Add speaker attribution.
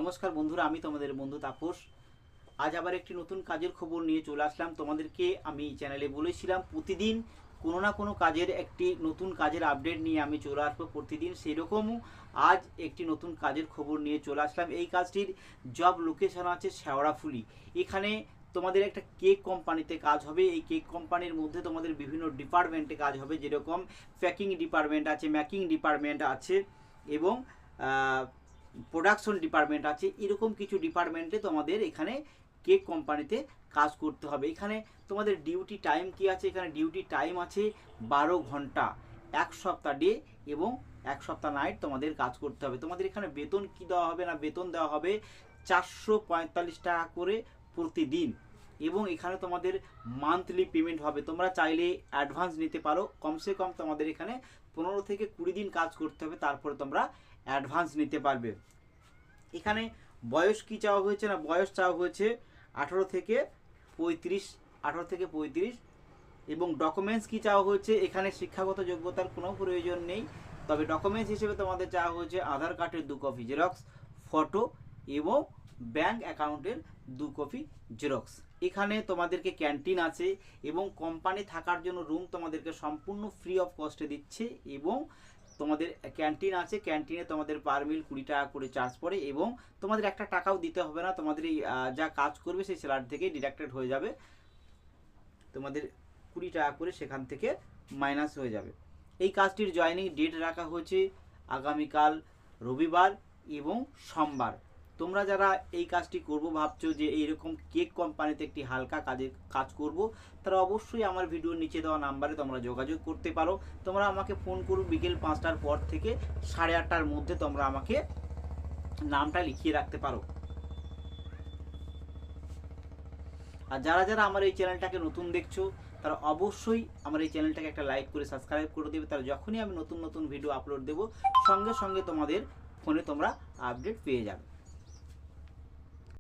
Speaker 1: নমস্কার বন্ধুরা, আমি তোমাদের বন্ধু তাপস। আজ আবার একটি নতুন কাজের খবর নিয়ে চলে আসলাম। তোমাদেরকে আমি চ্যানেলে বলেছিলাম প্রতিদিন কোনো না কোনো কাজের একটি নতুন কাজের আপডেট নিয়ে আমি চলে আসবো প্রতিদিন। সেরকমও আজ একটি নতুন কাজের খবর নিয়ে চলে আসলাম। এই কাজটির জব লোকেশন আছে শেওড়াফুলি। এখানে তোমাদের একটা কেক কোম্পানিতে কাজ হবে। এই কেক কোম্পানির মধ্যে তোমাদের বিভিন্ন ডিপার্টমেন্টে কাজ হবে, যেরকম প্যাকিং ডিপার্টমেন্ট আছে, মেকিং ডিপার্টমেন্ট আছে এবং প্রোডাকশন ডিপার্টমেন্ট আছে। এরকম কিছু ডিপার্টমেন্টে তোমাদের এখানে কেক কোম্পানিতে কাজ করতে হবে। এখানে তোমাদের ডিউটি টাইম কি আছে? এখানে ডিউটি টাইম আছে 12 ঘন্টা, এক সপ্তাহ ডে এবং এক সপ্তাহ নাইট তোমাদের কাজ করতে হবে। তোমাদের এখানে বেতন কি দেওয়া হবে না, বেতন দেওয়া হবে 445 টাকা করে প্রতিদিন এবং এখানে তোমাদের মান্থলি পেমেন্ট হবে। তোমরা চাইলে অ্যাডভান্স নিতে পারো। কমসে কম তোমাদের এখানে 15 থেকে 20 দিন কাজ করতে হবে, তারপরে তোমরা অ্যাডভান্স নিতে পারবে। এখানে বয়স কি চাওয়া হয়েছে না, বয়স চাওয়া হয়েছে 18 থেকে 35 এবং ডকুমেন্টস কি চাওয়া হয়েছে? এখানে শিক্ষাগত যোগ্যতার কোনো প্রয়োজন নেই, তবে ডকুমেন্টস হিসেবে তোমাদের চাওয়া হয়েছে আধার কার্ডের 2 কপি জেরক্স, ফটো এবং ব্যাংক অ্যাকাউন্টের 2 কপি জেরক্স। এখানে তোমাদেরকে ক্যান্টিন আছে এবং কোম্পানি থাকার জন্য রুম তোমাদেরকে সম্পূর্ণ ফ্রি অফ কস্টে দিচ্ছে এবং তোমাদের ক্যান্টিন আছে। ক্যান্টিনে তোমাদের পার মিল 20 টাকা করে চার্জ পড়ে এবং তোমাদের একটা টাকাও দিতে হবে না। তোমাদের এই যা কাজ করবে সেই স্যালারি থেকে ডিডাক্টেড হয়ে যাবে, তোমাদের 20 টাকা করে সেখান থেকে মাইনাস হয়ে যাবে। এই কাজটির জয়েনিং ডেট রাখা হয়েছে আগামীকাল রবিবার এবং সোমবার। তোমরা যারা এই কাজটি করবো ভাবছো যে এইরকম কেক কোম্পানিতে একটি হালকা কাজ করব, তারা অবশ্যই আমার ভিডিওর নিচে দেওয়া নাম্বারে তোমরা যোগাযোগ করতে পারো। তোমরা আমাকে ফোন করো বিকেল 5টার পর থেকে 8:30টার মধ্যে তোমরা আমাকে নামটা লিখিয়ে রাখতে পারো। আর যারা যারা আমার এই চ্যানেলটাকে নতুন দেখছো তারা অবশ্যই আমার এই চ্যানেলটাকে একটা লাইক করে সাবস্ক্রাইব করে দেবে। তারা যখনই আমি নতুন নতুন ভিডিও আপলোড দেবো সঙ্গে সঙ্গে তোমাদের ফোনে তোমরা আপডেট পেয়ে যাবে।